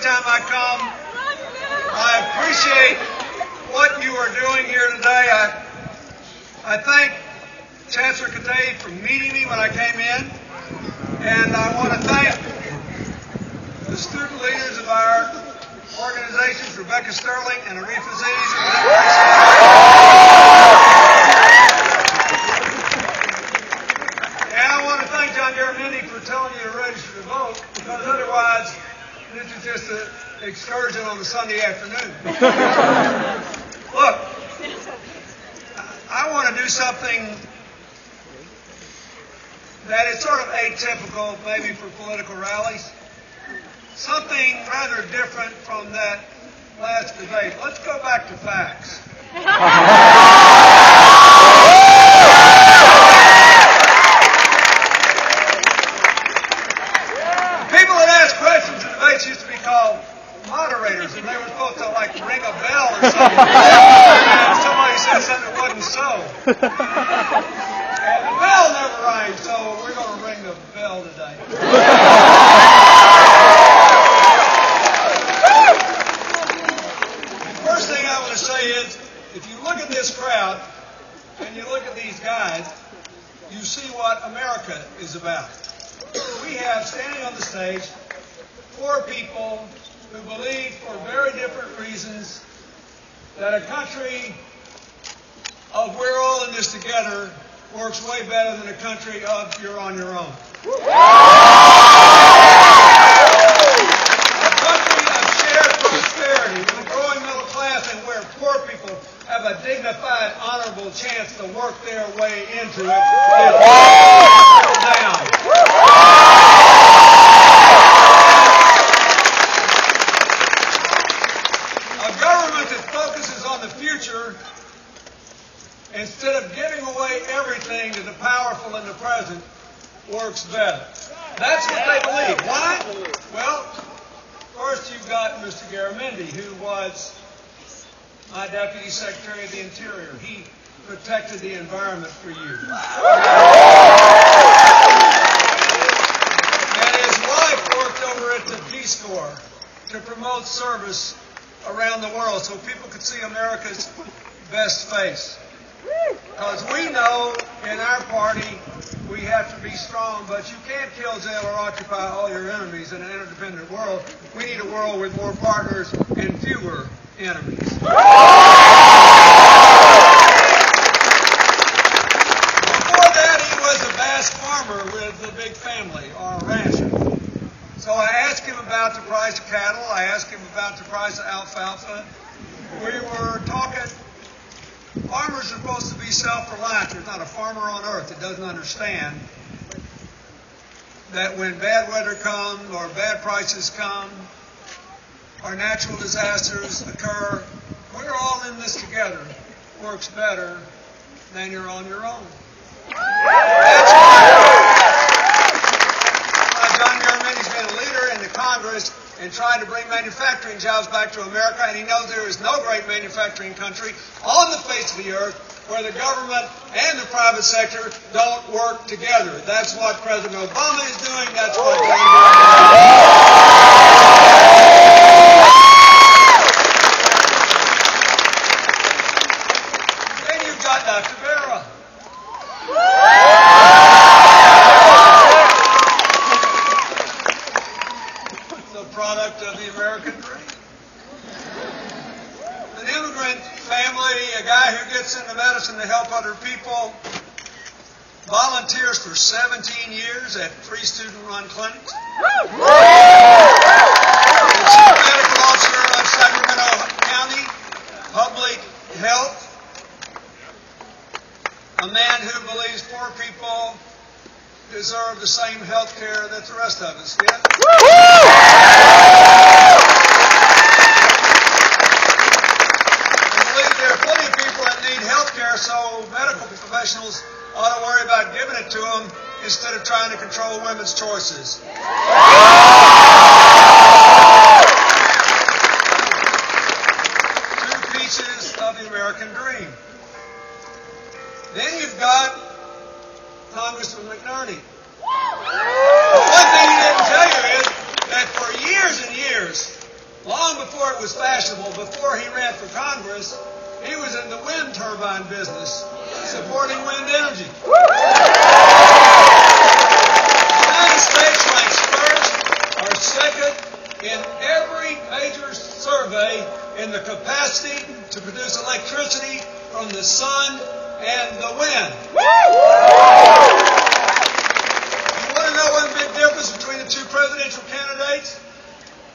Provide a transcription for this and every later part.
time I come. I appreciate what you are doing here today. I thank Chancellor Katay for meeting me when I came in, and I want to thank the student leaders of our organizations, Rebecca Sterling and Arifa Aziz. And I want to thank John Garamendi for telling you to register to vote, because otherwise this is just an excursion on a Sunday afternoon. Look, I want to do something that is sort of atypical maybe for political rallies. Something rather different from that last debate. Let's go back to facts. People that ask questions in debates used to be called moderators, and they were supposed to like ring a bell or something. And somebody said something that wasn't so. And the bell never rang, so we're going to ring the bell today. First thing I want to say is, if you look at this crowd and you look at these guys, you see what America is about. We have standing on the stage 4 people who believe for very different reasons that a country of we're all in this together works way better than a country of you're on your own. A country of shared prosperity with a growing middle class and where poor people have a dignified, honorable chance to work their way into it is down. A government that focuses on the future instead of giving away everything to the powerful in the present works better. That's what they believe. Why? Well, first you've got Mr. Garamendi, who was my Deputy Secretary of the Interior. He protected the environment for you. And his wife worked over at the Peace Corps to promote service around the world so people could see America's best face. Because we know in our party we have to be strong, but you can't kill, jail, or occupy all your enemies in an interdependent world. We need a world with more partners and fewer enemies. Before that, he was a vast farmer with a big family, or a rancher. So I asked him about the price of cattle. I asked him about the price of alfalfa. We were talking. Farmers are supposed to be self-reliant. There's not a farmer on earth that doesn't understand that when bad weather comes or bad prices come or natural disasters occur, we're all in this together. Works better than you're on your own. That's why John Garamendi's been a leader in the Congress and trying to bring manufacturing jobs back to America, and he knows there is no great manufacturing country on the face of the earth where the government and the private sector don't work together. That's what President Obama is doing. That's what John Garamendi is doing. Then you've got Dr. Vera. Product of the American dream. An immigrant family, a guy who gets into medicine to help other people, volunteers for 17 years at 3 student-run clinics. The chief medical officer of Sacramento County Public Health. A man who believes poor people deserve the same health care that the rest of us get. So medical professionals ought to worry about giving it to them instead of trying to control women's choices. Two pieces of the American dream. Then you've got Congressman McNerney. One thing he didn't tell you is that for years and years, Long before it was fashionable, before he ran for Congress, he was in the wind turbine business, supporting wind energy. The United States ranks first or second in every major survey in the capacity to produce electricity from the sun and the wind. You want to know one big difference between the two presidential candidates?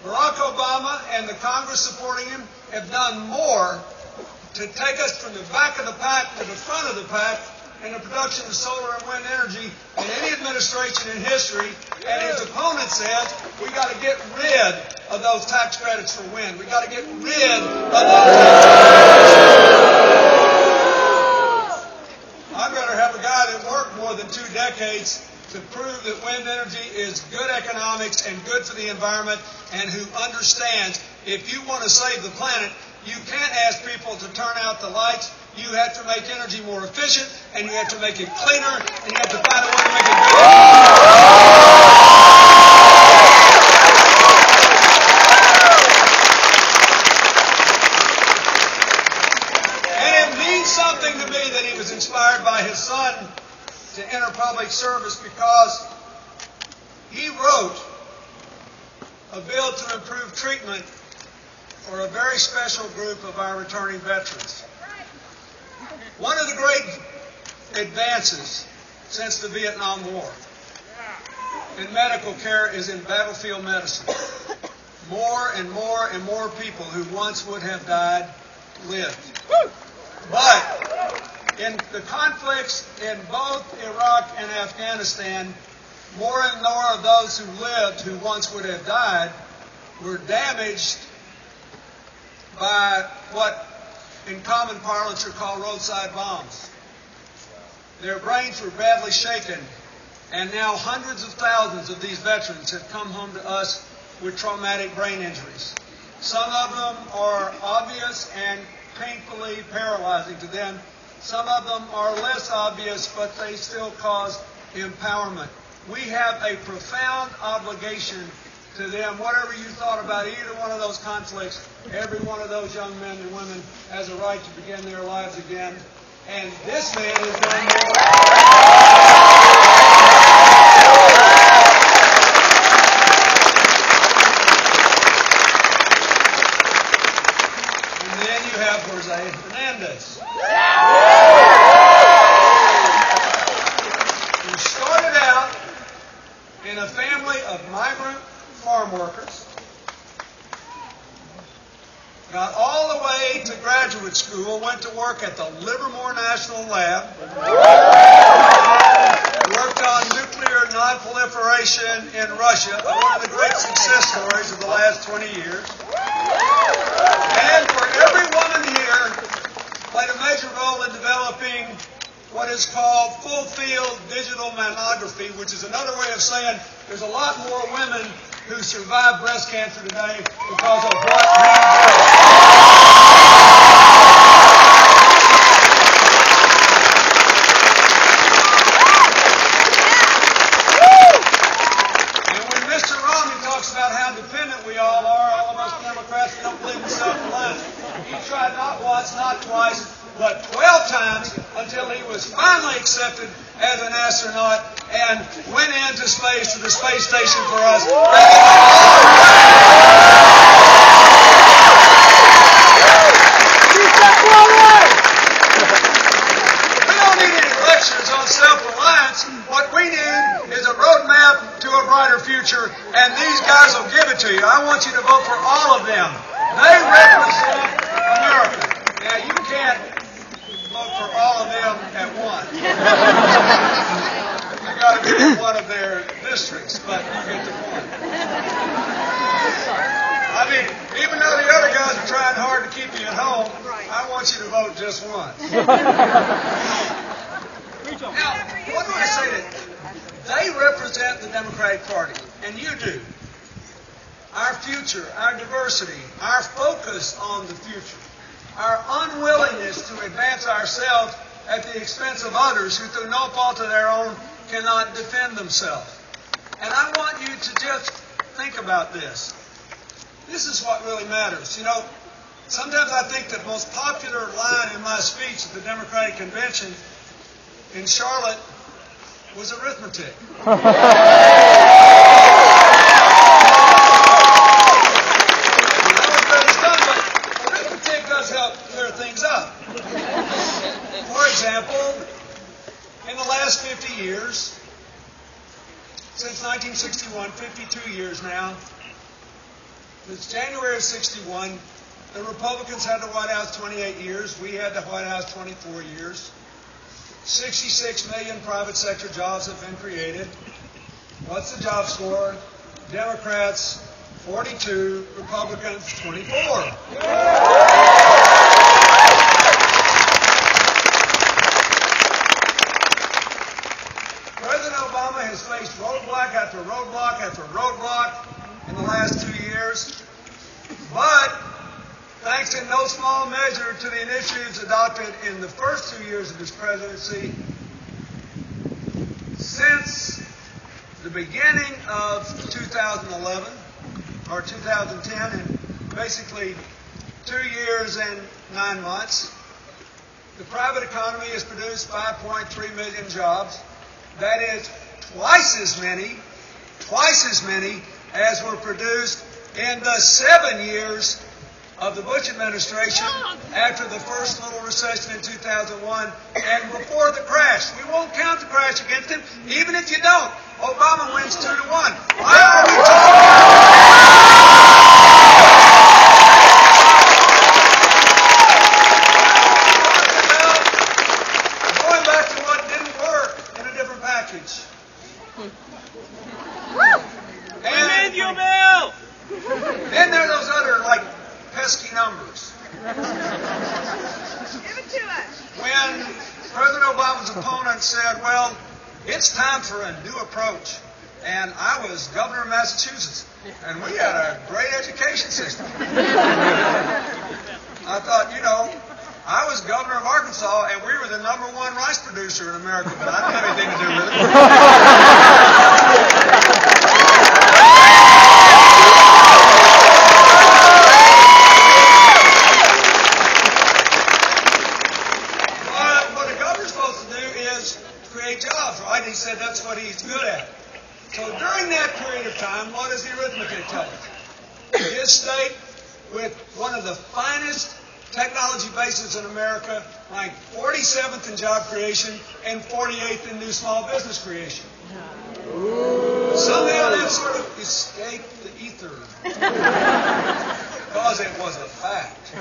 Barack Obama and the Congress supporting him have done more to take us from the back of the pack to the front of the pack in the production of solar and wind energy than any administration in history. And his opponent says we got to get rid of those tax credits for wind. We got to get rid of those. I'd rather have a guy that worked more than 2 decades to prove that wind energy is good economics and good for the environment, and who understands if you want to save the planet, you can't ask people to turn out the lights. You have to make energy more efficient, and you have to make it cleaner, and you have to find a way to make it And it means something to me that he was inspired by his son to enter public service, because he wrote a bill to improve treatment for a very special group of our returning veterans. One of the great advances since the Vietnam War in medical care is in battlefield medicine. More and more and more people who once would have died lived. But in the conflicts in both Iraq and Afghanistan, more and more of those who lived who once would have died were damaged by what in common parlance are called roadside bombs. Their brains were badly shaken, and now hundreds of thousands of these veterans have come home to us with traumatic brain injuries. Some of them are obvious and painfully paralyzing to them. Some of them are less obvious, but they still cause empowerment. We have a profound obligation to them. Whatever you thought about either one of those conflicts, every one of those young men and women has a right to begin their lives again. And this man has done more. And then you have Jose Hernandez, who started out in a family of migrant farm workers, got all the way to graduate school, went to work at the Livermore National Lab, worked on nuclear nonproliferation in Russia, one of the great success stories of the last 20 years. And for every woman here, played a major role in developing what is called full-field digital mammography, which is another way of saying there's a lot more women who survive breast cancer today because of what we do. And when Mr. Romney talks about how dependent we all are of us Democrats who don't believe in self-reliance, he tried not once, not twice, but 12 times until he was finally accepted as an astronaut and went into space to the space station for us. We don't need any lectures on self-reliance. What we need is a roadmap to a brighter future, and these guys will give it to you. I want you to vote for all of them. They represent America. Now, you can't vote for all of them at once. You got to be in one of their districts, but you get the point. I mean, even though the other guys are trying hard to keep you at home, I want you to vote just once. Now, what do I say that they represent the Democratic Party, and you do. Our future, our diversity, our focus on the future, our unwillingness to advance ourselves at the expense of others who, through no fault of their own, cannot defend themselves. And I want you to just think about this. this is what really matters. You know, sometimes I think the most popular line in my speech at the Democratic Convention in Charlotte was arithmetic. Arithmetic does help clear things up. For example, in the last 50 years, since 1961, 52 years now, since January of 61, the Republicans had the White House 28 years. We had the White House 24 years. 66 million private sector jobs have been created. What's the job score? Democrats 42, Republicans 24. President Obama has faced roadblock after roadblock after roadblock in the last 2 years, but thanks in no small measure to the initiatives adopted in the first 2 years of his presidency, since the beginning of 2011, or 2010, and basically 2 years and 9 months, the private economy has produced 5.3 million jobs. That is twice as many as were produced in the 7 years of the Bush administration after the first little recession in 2001 and before the crash. We won't count the crash against him. Even if you don't, Obama wins 2-1. Why are we talking? Going back to what didn't work in a different package. And then there are those other, like, pesky numbers. Give it to us. When President Obama's opponent said, well, it's time for a new approach. And I was governor of Massachusetts, and we had a great education system. I thought, you know, I was governor of Arkansas, and we were the #1 rice producer in America, but I didn't have anything to do with What a governor's supposed to do is create jobs, right? He said that's what he's good at. So during that period of time, what does the arithmetic tell us? His state, with one of the finest technology bases in America, ranked 47th in job creation and 48th in new small business creation. Somehow that sort of escaped the ether because it was a fact.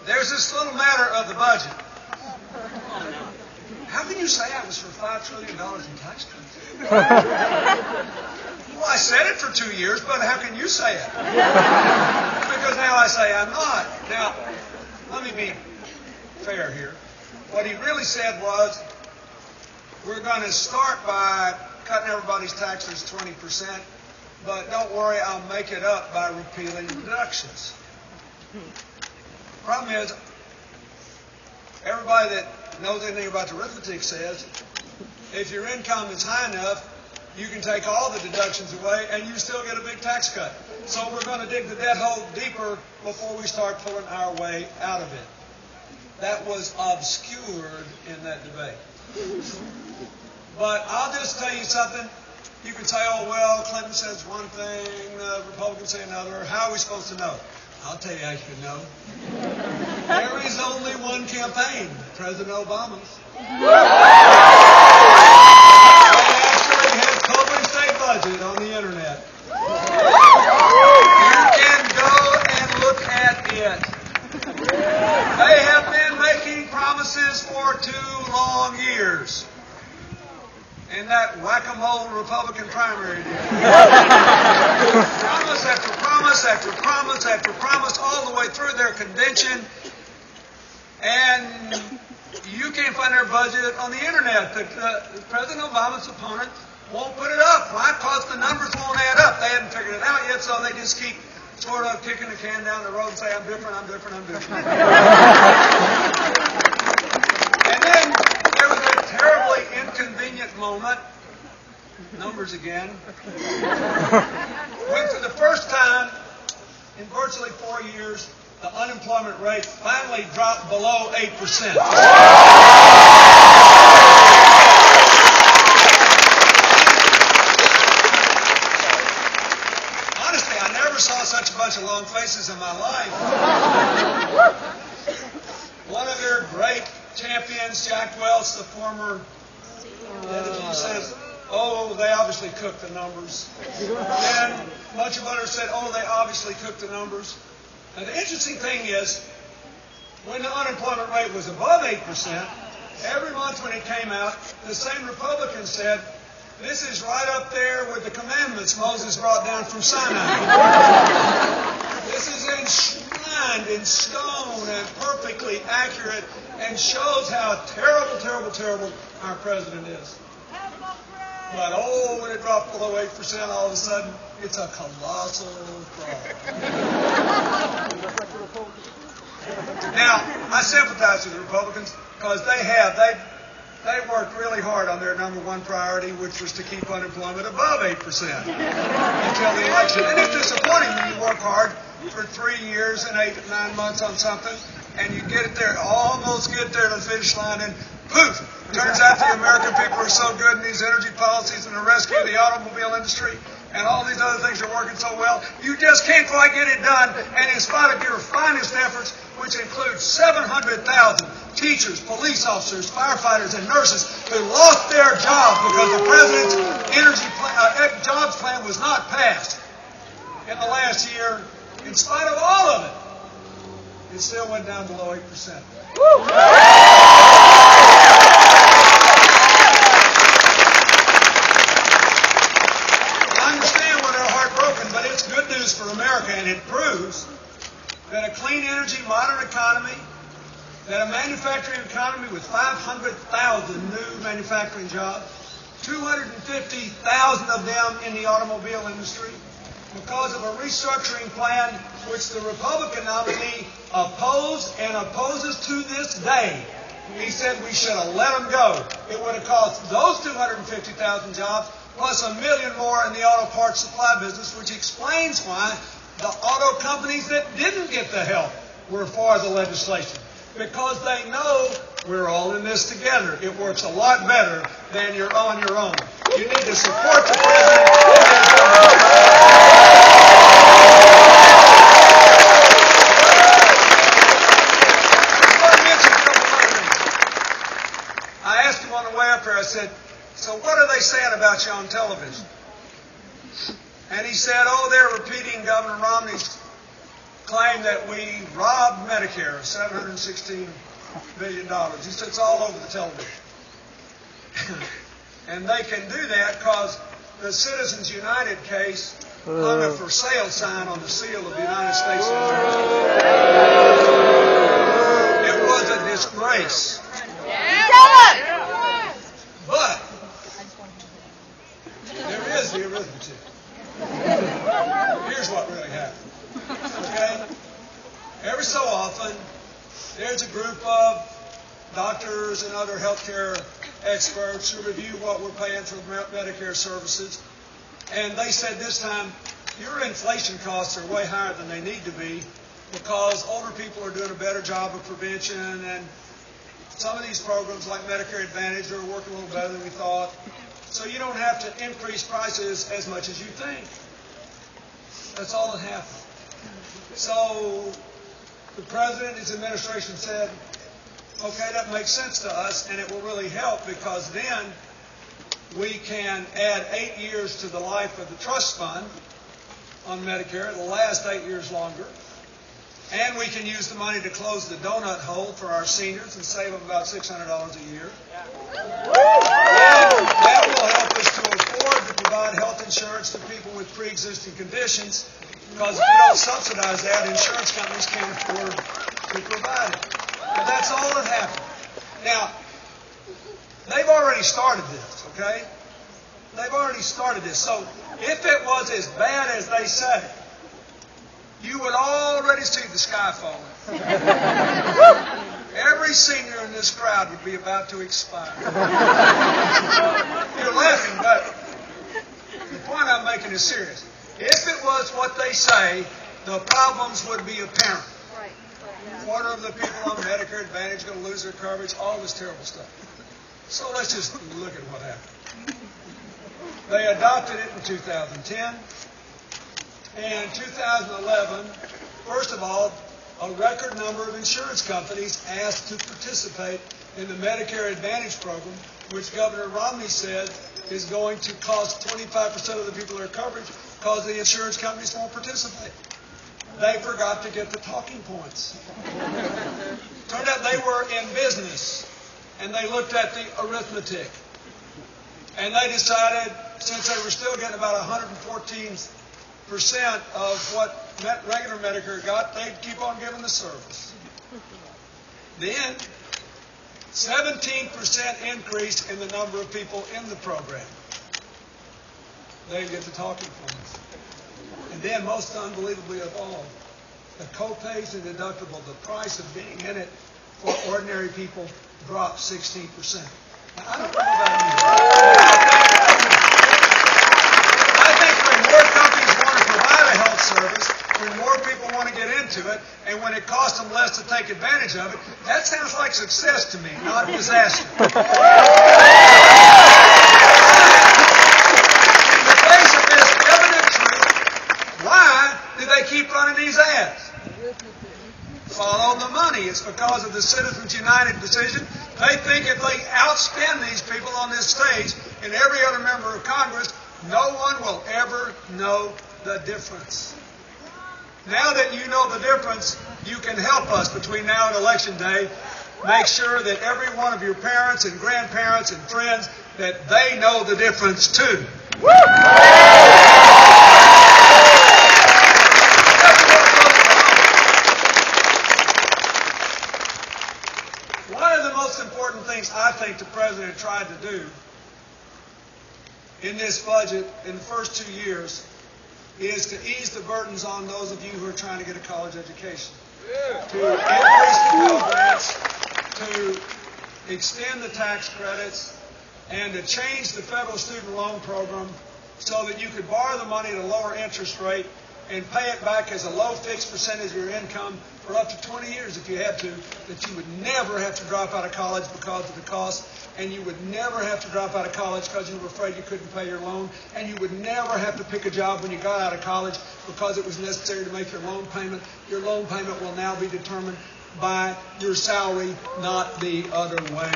There's this little matter of the budget. How can you say I was for $5 trillion in tax cuts? Well, I said it for 2 years, but how can you say it? Because now I say I'm not. Now, let me be fair here. What he really said was, we're going to start by cutting everybody's taxes 20%, but don't worry, I'll make it up by repealing deductions. Problem is, everybody that knows anything about the arithmetic says, if your income is high enough, you can take all the deductions away and you still get a big tax cut. So we're going to dig the debt hole deeper before we start pulling our way out of it. That was obscured in that debate. But I'll just tell you something. You can say, oh, well, Clinton says one thing, Republicans say another. How are we supposed to know? I'll tell you how you can know. There is only one campaign, President Obama's. They actually have published a budget on the internet. You can go and look at it. They have been making promises for 2 long years in that whack-a-mole Republican primary. Promise after promise after promise after promise all the way through their convention. And you can't find their budget on the internet. President Obama's opponent won't put it up. Why? Because the numbers won't add up. They haven't figured it out yet, so they just keep sort of kicking the can down the road and say, I'm different, I'm different, I'm different. unemployment, numbers again, when for the first time in virtually 4 years, the unemployment rate finally dropped below 8%. Honestly, I never saw such a bunch of long faces in my life. One of their great champions, Jack Welch, the former editor, says, oh, they obviously cooked the numbers. Then a bunch of others said, oh, they obviously cooked the numbers. Now, the interesting thing is, when the unemployment rate was above 8%, every month when it came out, the same Republicans said, this is right up there with the commandments Moses brought down from Sinai. This is enshrined in stone and perfectly accurate and shows how terrible, terrible, terrible our president is. But oh, when it dropped below 8%, all of a sudden, it's a colossal fraud. Now, I sympathize with the Republicans because they worked really hard on their number one priority, which was to keep unemployment above 8% until the election. And it's disappointing when you work hard for 3 years and 8 to 9 months on something, and you get it there, almost get there to the finish line, and poof! Turns out the American people are so good in these energy policies and the rescue of the automobile industry and all these other things are working so well, you just can't quite get it done. And in spite of your finest efforts, which include 700,000 teachers, police officers, firefighters, and nurses who lost their jobs because the president's jobs plan was not passed in the last year, in spite of all of it, it still went down below 8%. For America, and it proves that a clean energy, modern economy, that a manufacturing economy with 500,000 new manufacturing jobs, 250,000 of them in the automobile industry, because of a restructuring plan which the Republican nominee opposed and opposes to this day. He said we should have let them go. It would have cost those 250,000 jobs plus 1 million more in the auto parts supply business, which explains why the auto companies that didn't get the help were for the legislation. Because they know we're all in this together. It works a lot better than you're on your own. You need to support the president. I asked him on the way up there, I said, so what are they saying about you on television? And he said, oh, they're repeating Governor Romney's claim that we robbed Medicare of $716 billion. He said, it's all over the television. And they can do that because the Citizens United case hung a for sale sign on the seal of the United States. It was a disgrace. But there is the arithmetic. Here's what really happened. Okay? Every so often, there's a group of doctors and other healthcare experts who review what we're paying for Medicare services. And they said this time, your inflation costs are way higher than they need to be because older people are doing a better job of prevention, and some of these programs like Medicare Advantage are working a little better than we thought. So you don't have to increase prices as much as you think. That's all that happened. So the president, his administration said, okay, that makes sense to us, and it will really help because then we can add 8 years to the life of the trust fund on Medicare. It'll last 8 years longer. And we can use the money to close the donut hole for our seniors and save them about $600 a year. And that will help us to afford to provide health insurance to people with pre-existing conditions, because if you don't subsidize that, insurance companies can't afford to provide it. But that's all that happened. Now, they've already started this, okay? They've already started this. So if it was as bad as they say, you would already see the sky falling. Every senior in this this crowd would be about to expire. You're laughing, but the point I'm making is serious. If it was what they say, the problems would be apparent. A quarter of the people on Medicare Advantage are going to lose their coverage, all this terrible stuff. So let's just look at what happened. They adopted it in 2010. And 2011, first of all, a record number of insurance companies asked to participate in the Medicare Advantage program, which Governor Romney said is going to cost 25% of the people their coverage because the insurance companies won't participate. They forgot to get the talking points. Turned out they were in business, and they looked at the arithmetic. And they decided, since they were still getting about 114% of what regular Medicare got, they'd keep on giving the service. Then, 17% increase in the number of people in the program. They get the talking points. And then, most unbelievably of all, the co-pays and deductible, the price of being in it for ordinary people dropped 16%. Now, I don't know about you. I think when more companies want to provide a health service, when more people want to get into it, and when it costs them less to take advantage of it, that sounds like success to me, not disaster. Keep running these ads. Follow the money. It's because of the Citizens United decision. They think if they outspend these people on this stage and every other member of Congress, no one will ever know the difference. Now that you know the difference, you can help us between now and Election Day. Make sure that every one of your parents and grandparents and friends, that they know the difference too. I think the president tried to do in this budget in the first 2 years is to ease the burdens on those of you who are trying to get a college education. To increase the Pell Grants, to extend the tax credits, and to change the federal student loan program so that you could borrow the money at a lower interest rate and pay it back as a low fixed percentage of your income for up to 20 years if you had to, that you would never have to drop out of college because of the cost, and you would never have to drop out of college because you were afraid you couldn't pay your loan, and you would never have to pick a job when you got out of college because it was necessary to make your loan payment. Your loan payment will now be determined by your salary, not the other way.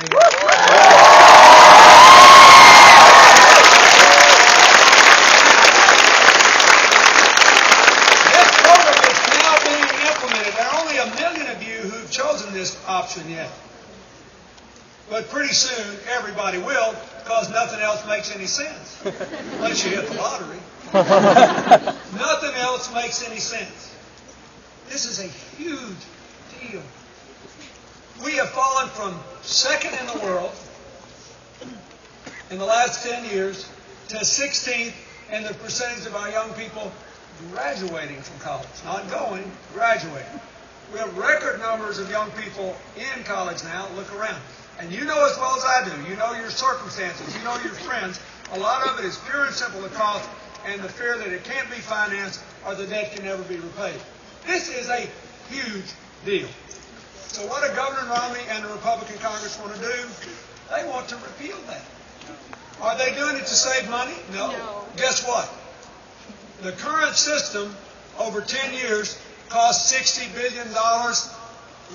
This option yet. But pretty soon everybody will, because nothing else makes any sense. Unless you hit the lottery. Nothing else makes any sense. This is a huge deal. We have fallen from second in the world in the last 10 years to 16th in the percentage of our young people graduating from college. Not going, graduating. We have record numbers of young people in college now. Look around. And you know as well as I do. You know your circumstances. You know your friends. A lot of it is pure and simple the cost and the fear that it can't be financed or the debt can never be repaid. This is a huge deal. So what do Governor Romney and the Republican Congress want to do? They want to repeal that. Are they doing it to save money? No. Guess what? The current system over 10 years cost $60 billion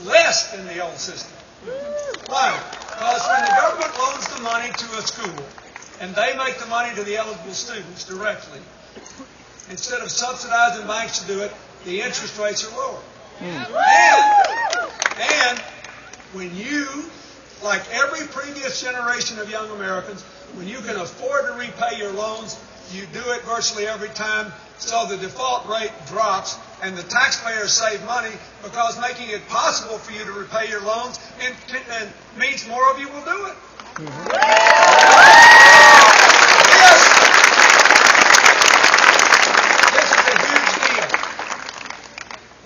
less than the old system. Why? Because when the government loans the money to a school, and they make the money to the eligible students directly, instead of subsidizing banks to do it, the interest rates are lower. And when you, like every previous generation of young Americans, when you can afford to repay your loans, you do it virtually every time, so the default rate drops and the taxpayers save money because making it possible for you to repay your loans and means more of you will do it. Yes.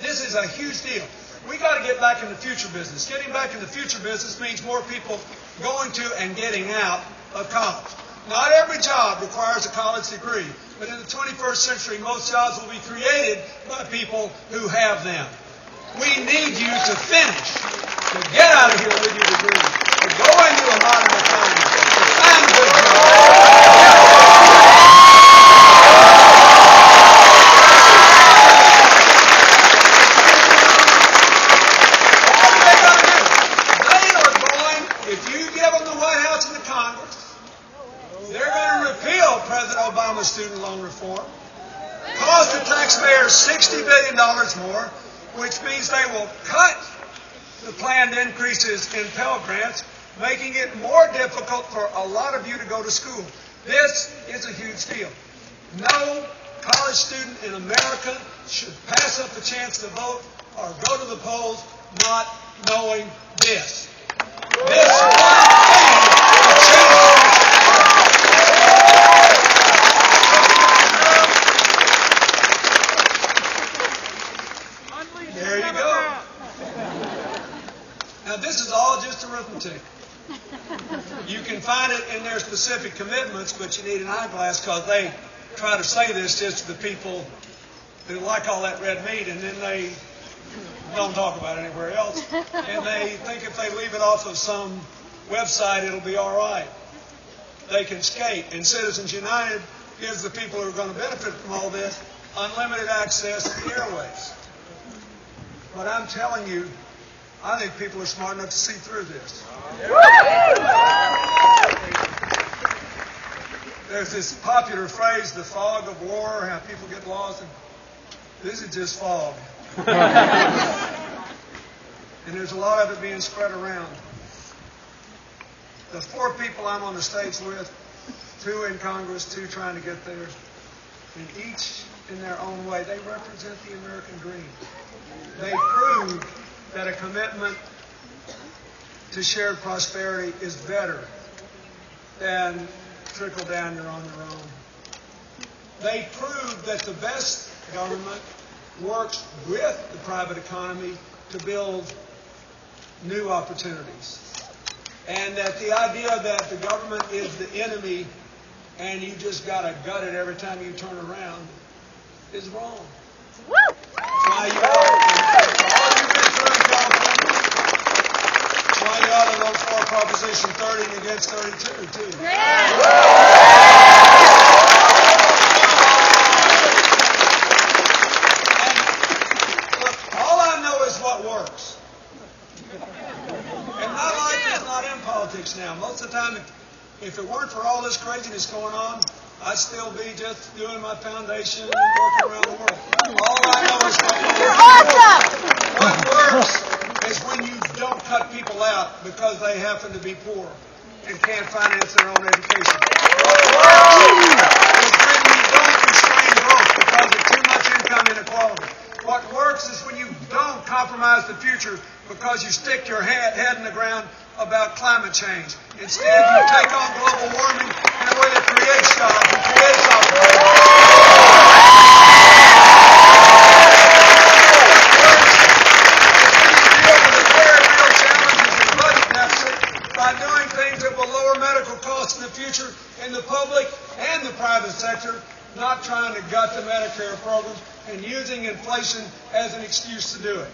This is a huge deal. We got got to get back in the future business. Getting back in the future business means more people going to and getting out of college. Not every job requires a college degree, but in the 21st century, most jobs will be created by people who have them. We need you to finish, to get out of here with your degree, to go into a modern economy, to find good jobs. Obama's student loan reform, cost the taxpayers $60 billion more, which means they will cut the planned increases in Pell Grants, making it more difficult for a lot of you to go to school. This is a huge deal. No college student in America should pass up a chance to vote or go to the polls not knowing this. This one thing will change. There you go. Now this is all just arithmetic. You can find it in their specific commitments, but you need an eyeglass because they try to say this just to the people who like all that red meat, and then they don't talk about it anywhere else. And they think if they leave it off of some website, it'll be all right. They can skate. And Citizens United gives the people who are going to benefit from all this unlimited access to the airways. But I'm telling you, I think people are smart enough to see through this. There's this popular phrase, the fog of war, how people get lost. And this is just fog. And there's a lot of it being spread around. The 4 people I'm on the stage with, 2 in Congress, 2 trying to get there, and each in their own way, they represent the American dream. They prove that a commitment to shared prosperity is better than trickle down, you're on your own. They prove that the best government works with the private economy to build new opportunities. And that the idea that the government is the enemy and you just got to gut it every time you turn around is wrong. That's why you ought to vote for Proposition 30 and against 32, too. And look, all I know is what works. And my life is not in politics now. Most of the time, if it weren't for all this craziness going on, I'd still be just doing my foundation and working around the world. All I know is what works. You're awesome! What works is when you don't cut people out because they happen to be poor and can't finance their own education. What works is when you don't restrain growth because of too much income inequality. What works is when you don't compromise the future because you stick your head in the ground about climate change. Instead, you take on global warming in a way that creates jobs and creates opportunity. Deal with the very real challenges of the budget deficit by doing things that will lower medical costs in the future in the public and the private sector, not trying to gut the Medicare program and using inflation as an excuse to do it.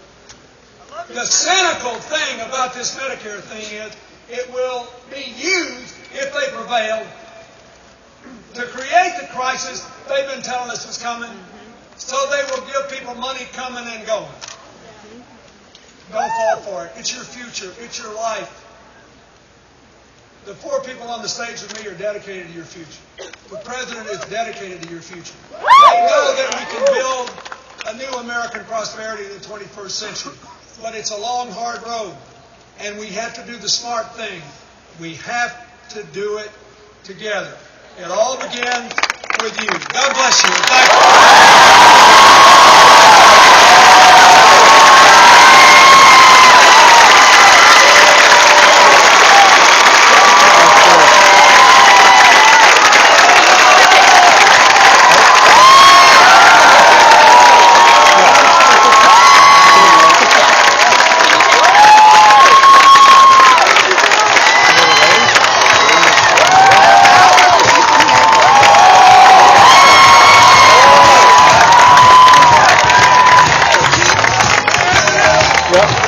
The cynical thing about this Medicare thing is it will be used, if they prevail, to create the crisis they've been telling us was coming, so they will give people money coming and going. Don't fall for it. It's your future. It's your life. The 4 people on the stage with me are dedicated to your future. The president is dedicated to your future. They know that we can build a new American prosperity in the 21st century. But it's a long, hard road. And we have to do the smart thing. We have to do it together. It all begins with you. God bless you. Thank you. Yep.